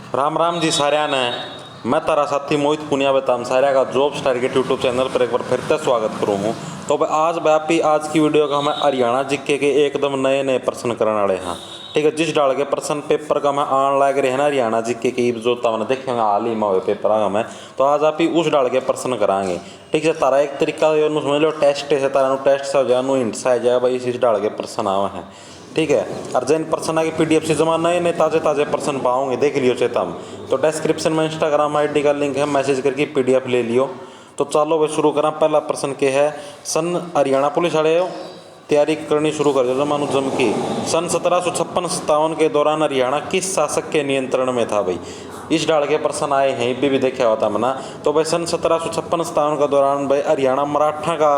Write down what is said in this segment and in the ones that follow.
राम राम जी सारिया ने। मैं तारा साथी मोहित पुनिया बताम सारिया का जॉब्स टारगेट यूट्यूब चैनल पर एक बार फिर से स्वागत करूँ हूँ। तो भाई आज की वीडियो का हमें हरियाणा जीके के एकदम नए नए प्रश्न करने वाले हैं। ठीक है, जिस डाल के प्रश्न पेपर का मैं आन लग रहे हैं ना हरियाणा जीके की जो तमने देखे होंगे हाल ही में हुए पेपर का मैं, तो आज आप ही उस डाल के प्रश्न कराएंगे। ठीक है, तारा एक तरीका समझ लो टेस्ट है, तारा टेस्ट से हो जाए हिंट से आ जाए भाई इस डाल के प्रश्न आवे हैं। ठीक है, और जैन प्रश्न आगे PDF से जमा नए नए ताज़े ताज़े प्रश्न पाओगे देख लियो चेतम। तो डिस्क्रिप्शन में इंस्टाग्राम ID का लिंक है, मैसेज करके PDF ले लियो। तो चलो भाई शुरू करा। पहला प्रश्न के है, सन हरियाणा पुलिस वाले तैयारी करनी शुरू कर दो जमानु जम की। सन 1756-57 के दौरान हरियाणा किस शासक के नियंत्रण में था भाई? इस डाल के प्रश्न आए हैं, भी देखा होता मना। तो भाई सन 1756-57 के दौरान भाई हरियाणा मराठा का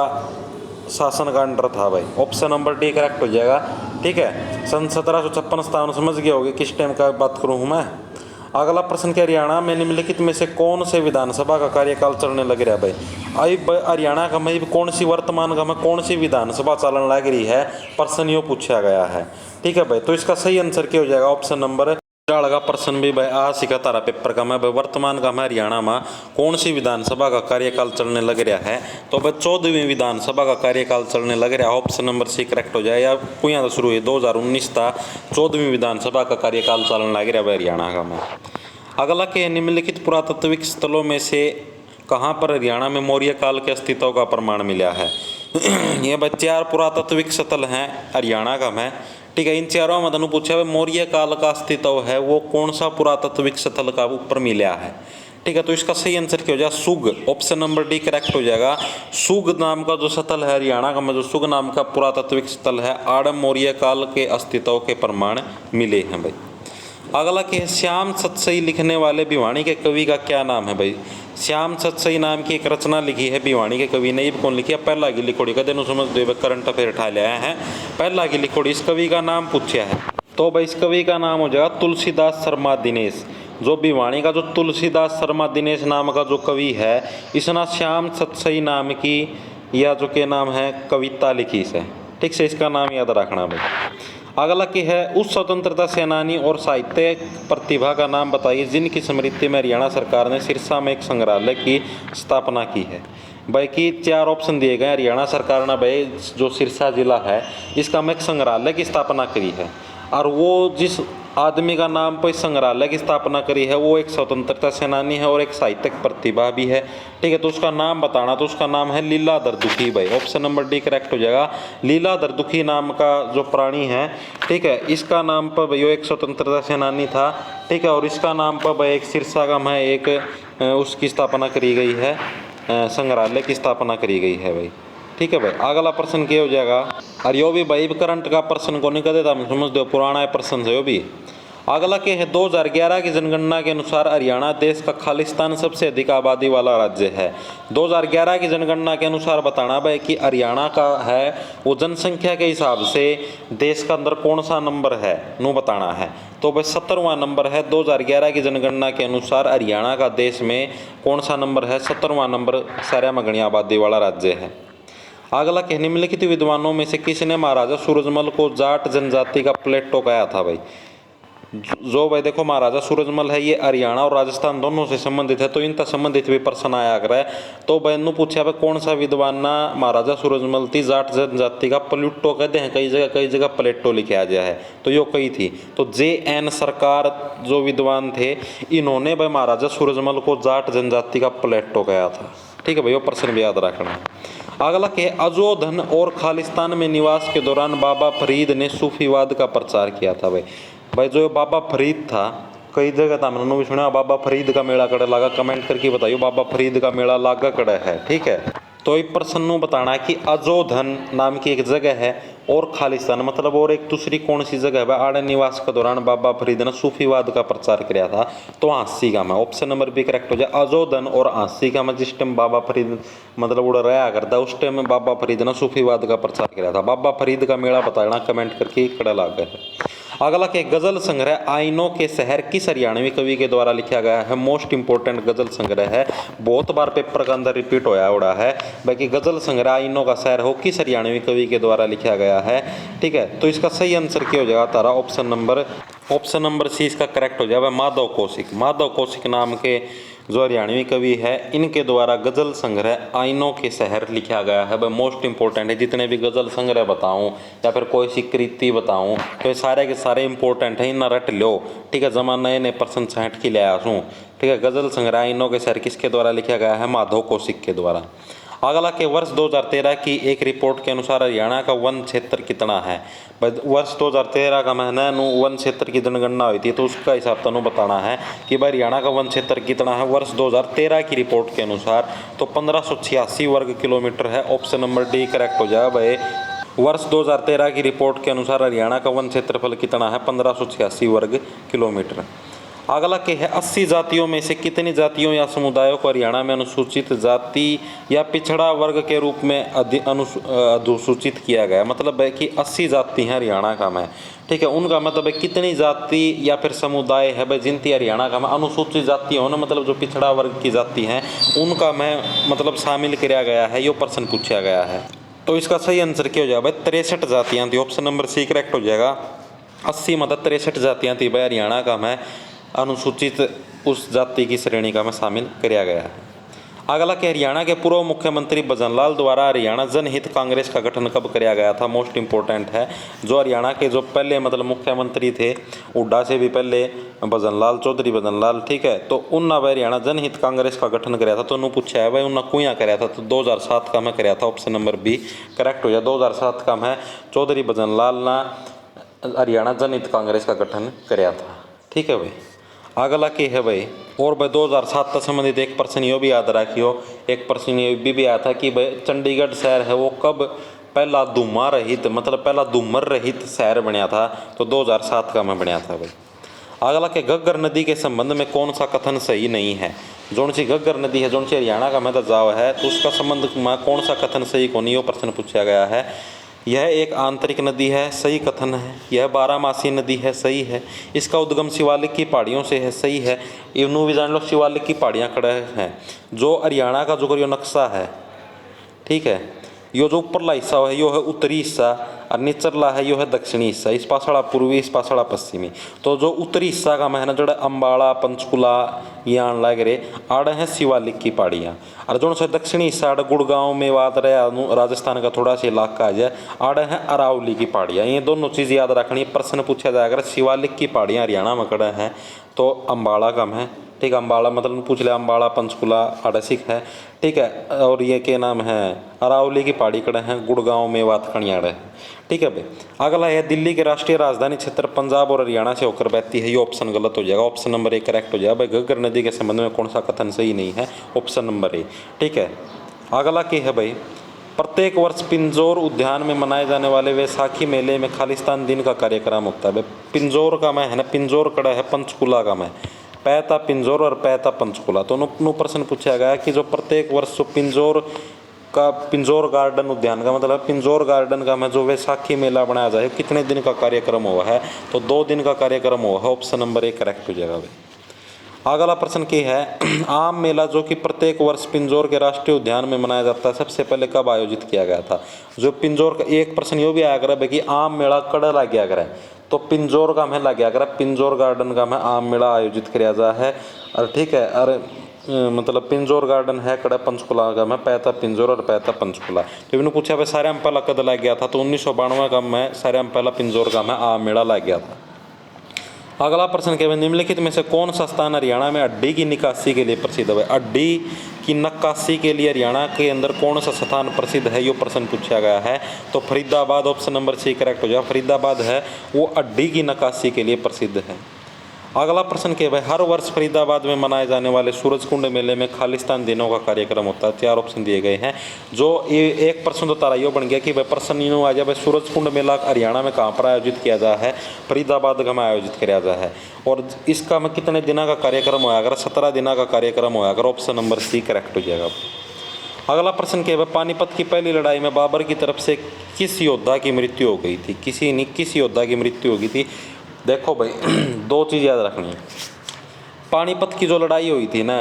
शासन का अंडर था भाई। ऑप्शन नंबर D करेक्ट हो जाएगा। ठीक है, सन 1756-57 समझ गए होगे किस टाइम का बात करूँ हूँ मैं। अगला प्रश्न के, हरियाणा में निम्नलिखित में से कौन से विधानसभा का कार्यकाल चलने लग रहा है भाई? अब हरियाणा का में कौन सी वर्तमान का में कौन सी विधानसभा चलने लग रही है, प्रश्न यो पूछा गया है। ठीक है भाई, तो इसका सही आंसर क्या हो जाएगा? ऑप्शन नंबर का प्रश्न भी भाई आ सिखा तारा पेपर का मैं वर्तमान का मैं हरियाणा में कौन सी विधानसभा का कार्यकाल चलने लग रहा है? तो भाई 14वीं विधानसभा का कार्यकाल चलने लग रहा है। ऑप्शन नंबर C करेक्ट हो जाए। या कुछ तो शुरू है 2019 था 14वीं विधानसभा का कार्यकाल चलने लग रहा है हरियाणा का मैं। अगला के निम्नलिखित पुरातात्विक स्थलों में से कहाँ पर हरियाणा में मौर्य काल के अस्तित्व का प्रमाण मिला है? ये भाई 4 पुरातात्विक स्थल हैं हरियाणा का मैं। ठीक है, इन चारों में तनु पूछा है मौर्य काल का अस्तित्व है वो कौन सा पुरातात्विक स्थल का ऊपर मिला है? ठीक है, तो इसका सही आंसर क्या हो जाएगा? सुग। ऑप्शन नंबर D करेक्ट हो जाएगा। सुग नाम का जो स्थल है हरियाणा का में, जो सुग नाम का पुरातात्विक स्थल है, आड़म मौर्य काल के अस्तित्व के प्रमाण मिले हैं भाई। अगला के श्याम सतसई लिखने वाले भिवानी के कवि का क्या नाम है भाई? श्याम सतसई नाम की एक रचना लिखी है भिवानी के कवि ने, ये कौन लिखी है? पहला की लिखोड़ी का दिन समझ दो करंट अफेयर उठा लिया है। पहला की लिखोड़ी इस कवि का नाम पूछा है, तो भाई इस कवि का नाम हो जाएगा तुलसीदास शर्मा दिनेश। जो भिवानी का जो तुलसीदास शर्मा दिनेश नाम का जो कवि है, इसना श्याम सतसई नाम की या जो के नाम है कविता लिखी से। ठीक से इसका नाम याद रखना भाई। अगला की है, उस स्वतंत्रता सेनानी और साहित्यिक प्रतिभा का नाम बताइए जिनकी स्मृति में हरियाणा सरकार ने सिरसा में एक संग्रहालय की स्थापना की है। भाई की 4 ऑप्शन दिए गए। हरियाणा सरकार ने भाई जो सिरसा जिला है इसका में एक संग्रहालय की स्थापना करी है, और वो जिस आदमी का नाम पर इस संग्रहालय की स्थापना करी है वो एक स्वतंत्रता सेनानी है और एक साहित्यिक प्रतिभा भी है। ठीक है, तो उसका नाम बताना, तो उसका नाम है लीलाधर दुखी भाई। ऑप्शन नंबर D करेक्ट हो जाएगा। लीलाधर दुखी नाम का जो प्राणी है, ठीक है, इसका नाम पर भाई एक स्वतंत्रता सेनानी था। ठीक है, और इसका नाम पर भाई एक सिरसा का में एक उसकी स्थापना करी गई है, संग्रहालय की स्थापना करी गई है भाई। ठीक है भाई, अगला प्रश्न क्या हो जाएगा? और यो भी भाई करंट का प्रश्न को नहीं कहते था, समझ दो पुराना प्रश्न है यो भी। अगला के है, 2011 की जनगणना के अनुसार हरियाणा देश का खालिस्तान सबसे अधिक आबादी वाला राज्य है। 2011 की जनगणना के अनुसार बताना भाई कि हरियाणा का है वो जनसंख्या के हिसाब से देश का अंदर कौन सा नंबर है नू बताना है। तो भाई 17वां नंबर है 2011 की जनगणना के अनुसार हरियाणा का देश में कौन सा नंबर है? 17वां नंबर सारे में घनी आबादी वाला राज्य है। अगला के, निम्नलिखित विद्वानों में से किसने महाराजा सूरजमल को जाट जनजाति का प्लेटो कहा था भाई? जो भाई देखो महाराजा सूरजमल है ये हरियाणा और राजस्थान दोनों से संबंधित है, तो इनका संबंधित भी प्रश्न आया कर है। तो भाई ने पूछा भाई कौन सा विद्वान ना महाराजा सूरजमल थी जाट जनजाति का प्लूटो कहते हैं, कई जगह प्लेटो लिखा गया है, तो यो कही थी। तो JN सरकार जो विद्वान थे इन्होंने भाई महाराजा सूरजमल को जाट जनजाति का प्लेटो कहा था। ठीक है भाई, वो प्रश्न भी याद रखना। अगला के, अजोधन और खालिस्तान में निवास के दौरान बाबा फरीद ने सूफीवाद का प्रचार किया था भाई जो बाबा फरीद था कई जगह था मैंने भी सुना बाबा फरीद का मेला कड़े लगा, कमेंट करके बताइए बाबा फरीद का मेला लागा कड़े है। ठीक है, तो एक प्रश्न बताना है कि अजोधन नाम की एक जगह है और खालिस्तान मतलब और एक दूसरी कौन सी जगह है आड़े निवास के दौरान बाबा फरीद ने सूफीवाद का प्रचार किया था? तो हाँसी का में। ऑप्शन नंबर B करेक्ट हो जाए। अजोधन और हाँसी का में जिस टाइम बाबा फरीद मतलब उड़ रहा करता उस टाइम में बाबा फरीद ने सूफीवाद का प्रचार किया था। बाबा फरीद का मेला बताना, कमेंट करके कड़ा लाग है। अगला के, गजल संग्रह आईनो के शहर किस हरियाणवी कवि के द्वारा लिखा गया है? मोस्ट इंपोर्टेंट गजल संग्रह है, बहुत बार पेपर के अंदर रिपीट होया उड़ा है बाकी गजल संग्रह आईनो का शहर हो किस हरियाणवी कवि के द्वारा लिखा गया है? ठीक है, तो इसका सही आंसर क्या हो जाएगा तारा? Option number option number C इसका करेक्ट हो जाएगा। माधव कौशिक, माधव कौशिक नाम के जो हरियाणवी कवि है, इनके द्वारा गजल संग्रह आइनों के शहर लिखा गया है। भाई मोस्ट इंपॉर्टेंट है, जितने भी गजल संग्रह बताऊं या फिर कोई सी कृति बताऊं तो ये सारे के सारे इंपॉर्टेंट हैं, इन्हें रट लो। ठीक है, जमा नए नए प्रश्न छांट के ले आया हूँ। ठीक है, गजल संग्रह आइनों के शहर किसके द्वारा लिखा गया है? माधव कौशिक के द्वारा। अगला के वर्ष 2013 की एक रिपोर्ट के अनुसार हरियाणा का वन क्षेत्र कितना है? वर्ष 2013 का महीना वन क्षेत्र की जनगणना हुई थी, तो उसका हिसाब तनु बताना है कि भाई हरियाणा का वन क्षेत्र कितना है वर्ष 2013 की रिपोर्ट के अनुसार। तो 1586 वर्ग किलोमीटर है। ऑप्शन नंबर डी करेक्ट हो जाएगा भाई। वर्ष 2013 की रिपोर्ट के अनुसार हरियाणा का वन क्षेत्रफल कितना है? 1586 वर्ग किलोमीटर। अगला के है 80 जातियों में से कितनी जातियों या समुदायों को हरियाणा में अनुसूचित जाति या पिछड़ा वर्ग के रूप में अधिसूचित किया गया? मतलब है कि 80 जाति हैं हरियाणा का में। ठीक है, उनका मतलब है कितनी जाति या फिर समुदाय है भाई जिनकी हरियाणा का में अनुसूचित जाति हो ना, मतलब जो पिछड़ा वर्ग की जाति हैं उनका में मतलब शामिल किया गया है। ये प्रश्न पूछा गया है, तो इसका सही आंसर क्या हो जाएगा? 63 जातियाँ थी। ऑप्शन नंबर सी करेक्ट हो जाएगा। 80 मतलब 63 जातियाँ थी भाई हरियाणा का में अनुसूचित उस जाति की श्रेणी का में शामिल किया गया है। अगला के हरियाणा के पूर्व मुख्यमंत्री भजन लाल द्वारा हरियाणा जनहित कांग्रेस का गठन कब किया गया था? मोस्ट इंपॉर्टेंट है। जो हरियाणा के जो पहले मतलब मुख्यमंत्री थे, हुड्डा से भी पहले भजन लाल, चौधरी भजन लाल, ठीक है, तो उनने हरियाणा जनहित कांग्रेस का गठन कराया था। तो उन्होंने पूछा है भाई उन्होंने कुया कराया था? तो 2007 का मैं कराया था। ऑप्शन नंबर बी करेक्ट हो जाए। 2007 का मैं चौधरी भजन लाल ने हरियाणा जनहित कांग्रेस का गठन कराया था। ठीक है भाई। अगला के है भाई, और भाई 2007 से संबंधित एक प्रश्न ये भी याद रखियो। एक प्रश्न ये भी आया था कि भाई चंडीगढ़ शहर है वो कब पहला धुआं रहित मतलब पहला धूमर रहित शहर बनया था? तो 2007 का में बनया था भाई। अगला के घग्गर नदी के संबंध में कौन सा कथन सही नहीं है? जोन सी घग्गर नदी है, जोन सी हरियाणा का में जाव है, तो उसका संबंध में कौन सा कथन सही को नहीं, वो प्रश्न पूछा गया है। यह एक आंतरिक नदी है, सही कथन है। यह बारहमासी नदी है, सही है। इसका उद्गम शिवालिक की पहाड़ियों से है, सही है। इवनू भी जान लो शिवालिक की पहाड़ियाँ खड़े हैं। जो हरियाणा का जो नक्शा है, ठीक है, यो जो ऊपरला हिस्सा है यो है उत्तरी हिस्सा और निचरला है यो है दक्षिणी हिस्सा। इस पासड़ा पूर्वी, इस पासड़ा पश्चिमी। तो जो उत्तरी हिस्सा का मैं है ना जो अम्बाड़ा पंचकुला ये आन लग रहे आड़े हैं शिवालिक की पहाड़ियाँ, और जो से दक्षिणी हिस्सा आड़े गुड़गांव मेवात रहे राजस्थान का थोड़ा सा इलाका आ जाए आड़े हैं अरावली की पहाड़ियाँ। ये दोनों चीज़ याद रखनी। प्रश्न पूछा जाएगा अगर शिवालिक की पहाड़ियाँ हरियाणा में खड़े हैं तो अम्बाड़ा कम है। ठीक है, अम्बाड़ा मतलब पूछ लिया अम्बाड़ा पंचकुला अड़सिक है। ठीक है, और ये के नाम है अरावली की पहाड़ी कड़े हैं गुड़गांव मेवात खनियाड़े हैं। ठीक है भाई। अगला है दिल्ली के राष्ट्रीय राजधानी क्षेत्र पंजाब और हरियाणा से होकर बहती है। ये ऑप्शन गलत हो जाएगा। ऑप्शन नंबर ए करेक्ट हो जाएगा भाई। घग्गर नदी के संबंध में कौन सा कथन सही नहीं है? Option number A. ठीक है, अगला के है भाई, प्रत्येक वर्ष पिंजौर उद्यान में मनाए जाने वाले वैसाखी मेले में खालिस्तान दिन का कार्यक्रम होता है। पिंजौर का मैं है ना, पिंजौर कड़ा है पंचकुला का मैं, पैता पिंजौर और पैता पंचकुला। तो नो प्रश्न पूछा गया कि जो प्रत्येक वर्ष जो पिंजौर गार्डन उद्यान का मतलब पिंजौर गार्डन का में जो वैसाखी मेला बनाया जाए कितने दिन का कार्यक्रम हुआ है? तो 2 दिन का कार्यक्रम हुआ है। ऑप्शन नंबर ए करेक्ट हो जाएगा भाई। अगला प्रश्न क्या है, आम मेला जो कि प्रत्येक वर्ष पिंजौर के राष्ट्रीय उद्यान में मनाया जाता है सबसे पहले कब आयोजित किया गया था? जो पिंजौर का एक प्रश्न ये भी आया करे कि आम मेला कड़ा लग गया करे, तो पिंजौर का में लग गया करे, पिंजौर गार्डन का में आम मेला आयोजित किया जा है। और ठीक है, और मतलब पिंजौर गार्डन है कड़ा पंचकुला का में पैता पिंजौर और पैता पंचकुला। तो इन्होंने पूछा भाई सारे में पहला कद लग गया था? तो 1992 का में सारे में पहला पिंजौर का में आम मेला लग गया था। अगला प्रश्न क्या है, निम्नलिखित में से कौन सा स्थान हरियाणा में अड्डी की निकासी के लिए प्रसिद्ध है? अड्डी की नक्काशी के लिए हरियाणा के अंदर कौन सा स्थान प्रसिद्ध है? ये प्रश्न पूछा गया है। तो Faridabad. Option number C correct हो जाए। फरीदाबाद है वो अड्डी की नक्काशी के लिए प्रसिद्ध है। अगला प्रश्न क्या है, हर वर्ष फरीदाबाद में मनाए जाने वाले सूरजकुंड मेले में खालिस्तान दिनों का कार्यक्रम होता है। 4 ऑप्शन दिए गए हैं। जो ये एक प्रश्न तो तारा यो बन गया कि भाई प्रश्न यूँ आ जाए भाई सूरजकुंड मेला हरियाणा में कहाँ पर आयोजित किया जा है? फरीदाबाद का में आयोजित किया जा है। और इसका में कितने दिनों का कार्यक्रम होगा? अगर 17 दिनों का कार्यक्रम होगा। अगर ऑप्शन नंबर सी करेक्ट हो जाएगा। अगला प्रश्न क्या है, पानीपत की पहली लड़ाई में बाबर की तरफ से किस योद्धा की मृत्यु हो गई थी? किस योद्धा की मृत्यु हो गई थी? देखो भाई 2 चीज़ याद रखनी है। पानीपत की जो लड़ाई हुई थी ना,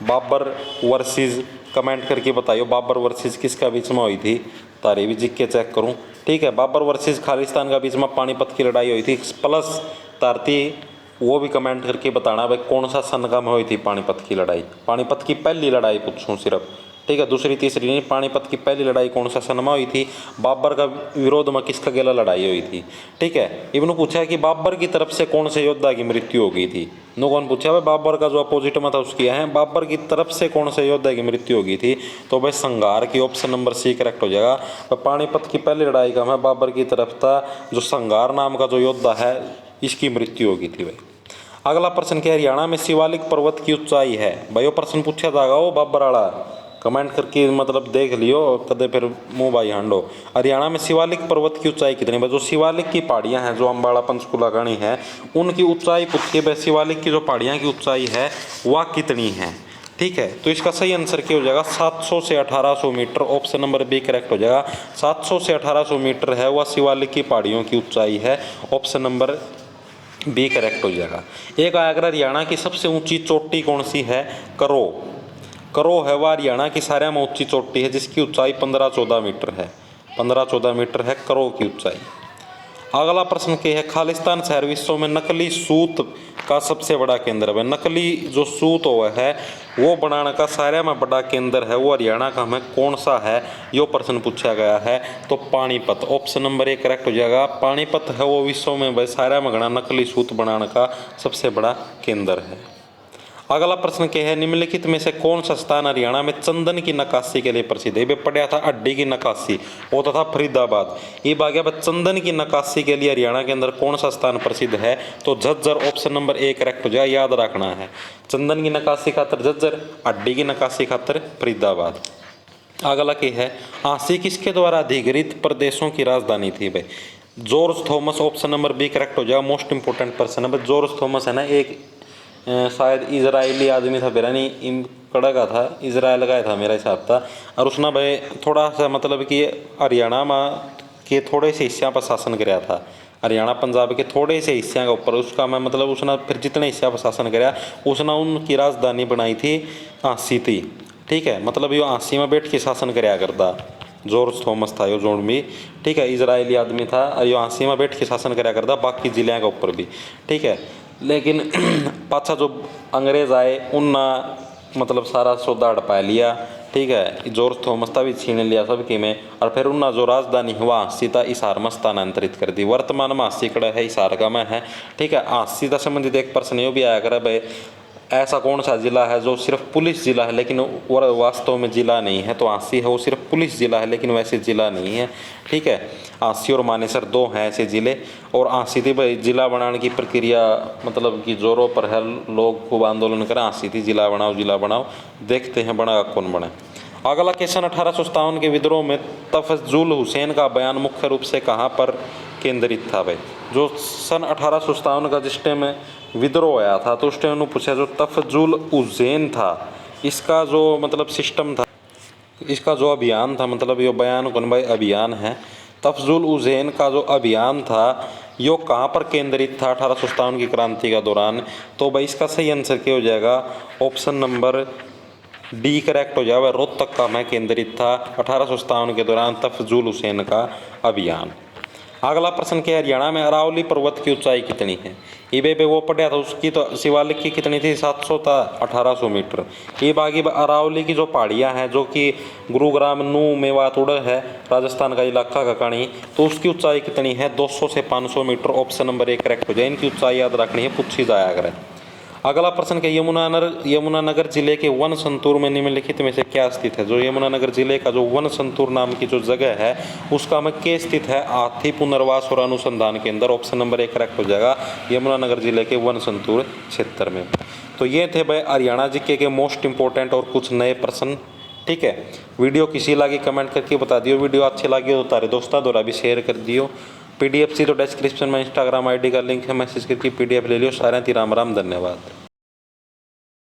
बाबर वर्सेस, कमेंट करके बताइए बाबर वर्सेस किसका बीच में हुई थी? तारी भी जिक के चेक करूं। ठीक है, बाबर वर्सेस खालिस्तान का बीच में पानीपत की लड़ाई हुई थी। प्लस तारती वो भी कमेंट करके बताना भाई कौन सा सन का में हुई थी पानीपत की लड़ाई। पानीपत की पहली लड़ाई पूछूं सिर्फ, ठीक है, दूसरी तीसरी नहीं। पानीपत की पहली लड़ाई कौन सा सन में हुई थी, बाबर का विरोध में किसका गेला लड़ाई हुई थी, ठीक है। इन्होंने पूछा कि बाबर की तरफ से कौन से योद्धा की मृत्यु हो गई थी। नो कौन पूछा भाई बाबर का जो अपोजिट में था उसकी है, बाबर की तरफ से कौन से योद्धा की मृत्यु हो गई थी, तो भाई संघार की ऑप्शन नंबर सी करेक्ट हो जाएगा। तो पानीपत की पहली लड़ाई का मैं बाबर की तरफ था, जो संघार नाम का जो योद्धा है इसकी मृत्यु हो गई थी भाई। अगला प्रश्न क्या है, हरियाणा में शिवालिक पर्वत की ऊंचाई है भाई। वो प्रश्न पूछा जाएगा वो बाबर वाला, कमेंट करके मतलब देख लियो कदे फिर मुँह भाई हांडो। हरियाणा में शिवालिक पर्वत की ऊंचाई कितनी है, जो शिवालिक की पहाड़ियाँ हैं जो अम्बाड़ा पंचकुला गणी है उनकी ऊंचाई पूछी है। शिवालिक की जो पहाड़ियाँ की ऊंचाई है वह कितनी है, ठीक है। तो इसका सही आंसर क्या हो जाएगा, 700 से 1800 metre. Option number B correct हो जाएगा। 700 से 1800 मीटर है वह शिवालिक की पहाड़ियों की ऊंचाई है। ऑप्शन नंबर बी करेक्ट हो जाएगा। एक आगरा हरियाणा की सबसे ऊंची चोटी कौन सी है, करो। करो है वह हरियाणा की सारे में ऊंची चोटी है जिसकी ऊंचाई 15-14 मीटर है। 15-14 मीटर है करो की ऊंचाई। अगला प्रश्न क्या है, खालिस्तान शहर विश्व में नकली सूत का सबसे बड़ा केंद्र है। नकली जो सूत हुआ है वो बनाने का सारे में बड़ा केंद्र है वो हरियाणा का हमें कौन सा है, यो प्रश्न पूछा गया है। तो Panipat, option number A correct हो जाएगा। पानीपत है वो विश्व में भाई सारे में घना नकली सूत बनाने का सबसे बड़ा केंद्र है। अगला प्रश्न क्या है, निम्नलिखित में से कौन सा स्थान हरियाणा में चंदन की नक्काशी के लिए प्रसिद्ध है। पढ़ा था अड्डी की नक्काशी, वो तथा फरीदाबाद। ये आ गया चंदन की नक्काशी के लिए हरियाणा के अंदर कौन सा स्थान प्रसिद्ध है, तो Jhajjar. Option number A correct हो जाए, याद रखना है। चंदन की नक्काशी खातर झज्जर, अड्डी की नक्काशी खातर फरीदाबाद। अगला क्या है, आसी किसके द्वारा अधिकृत प्रदेशों की राजधानी थी भाई, George Thomas. Option number B correct हो जाएगा। मोस्ट इंपोर्टेंट पर्सन है जॉर्ज थॉमस है ना, एक शायद इजराइली आदमी था, बेरानी इन कड़ा का था, इजराइल का था मेरा हिसाब था। और उसने भाई थोड़ा सा मतलब कि हरियाणा में के थोड़े से हिस्सों पर शासन कराया था, हरियाणा पंजाब के थोड़े से हिस्सों के ऊपर उसका मैं मतलब उसने फिर जितने हिस्सों पर शासन कराया उसने उनकी राजधानी बनाई थी आसी थी, ठीक है। मतलब ये आसी में बैठ के शासन कराया करता, जॉर्ज थॉमस था यो जोन भी, ठीक है, इजराइली आदमी था और यो आसी में बैठ के शासन कराया करता बाकी जिले के ऊपर भी, ठीक है। लेकिन पाछा जो अंग्रेज आए उनना मतलब सारा सौदा हड़पा लिया, ठीक है, जॉर्ज थॉमस था भी छीन लिया सबकी में। और फिर उनना जो राजधानी हुआ सीता हिसार में स्थानांतरित कर दी। वर्तमान में हांसी कड़ा है हिसार का में है, ठीक है। हांसी से संबंधित एक प्रश्न ये भी आया करे भाई ऐसा कौन सा जिला है जो सिर्फ पुलिस जिला है लेकिन वास्तव में जिला नहीं है, तो हांसी है वो सिर्फ पुलिस जिला है लेकिन वैसे जिला नहीं है, ठीक है। हांसी और मानेसर दो हैं ऐसे जिले। और हांसी थी भाई जिला बनाने की प्रक्रिया मतलब कि जोरों पर है, लोग खूब आंदोलन करें हांसी थी जिला बनाओ जिला बनाओ, देखते हैं बना कौन बने। अगला क्वेश्चन, 1857 के विद्रोह में तफजुल हुसैन का बयान मुख्य रूप से कहाँ पर केंद्रित था भाई, जो सन 1857 का जिस टाइम विद्रोह आया था तो उस टाइम उन्होंने पूछा जो तफजुल हुसैन था इसका जो मतलब सिस्टम था, इसका जो अभियान था, मतलब ये बयान कौन भाई अभियान है। तफजुल हुसैन का जो अभियान था यो कहाँ पर केंद्रित था 1857 की क्रांति का दौरान, तो भाई इसका सही आंसर क्या हो जाएगा, ऑप्शन नंबर डी करेक्ट हो जाएगा। रोहतक का में केंद्रित था 1857 के दौरान तफजुल हुसैन का अभियान। अगला प्रश्न क्या है, हरियाणा में अरावली पर्वत की ऊंचाई कितनी है। ईबे पे वो पढ़ा था उसकी तो शिवालिक की कितनी थी, 700 था 1800 मीटर। ये बाकी अरावली की जो पहाड़ियाँ हैं जो कि गुरुग्राम नू मेवात उड़ है राजस्थान का इलाका का कणी, तो उसकी ऊंचाई कितनी है, 200 से 500 मीटर। ऑप्शन नंबर एक करेक्ट हो जाए। इनकी ऊंचाई याद रखनी है, पूछी जाया करे। अगला प्रश्न क्या, यमुनानगर जिले के वन संतूर में निम्नलिखित में से क्या स्थित है। जो यमुनानगर जिले का जो वन संतूर नाम की जो जगह है उसका में क्या स्थित है, हाथी पुनर्वास और अनुसंधान केंद्र। ऑप्शन नंबर एक करेक्ट हो जाएगा, यमुनानगर जिले के वन संतूर क्षेत्र में। तो ये थे भाई हरियाणा जीके के मोस्ट इंपॉर्टेंट और कुछ नए प्रश्न, ठीक है। वीडियो किसी लगी कमेंट करके बता दियो, वीडियो अच्छी लगी हो तो तारे दोस्तों द्वारा भी शेयर कर दियो। PDF सी तो डिस्क्रिप्शन में इंस्टाग्राम ID का लिंक है, मैसेज करके PDF ले लियो। सारे राम राम, धन्यवाद।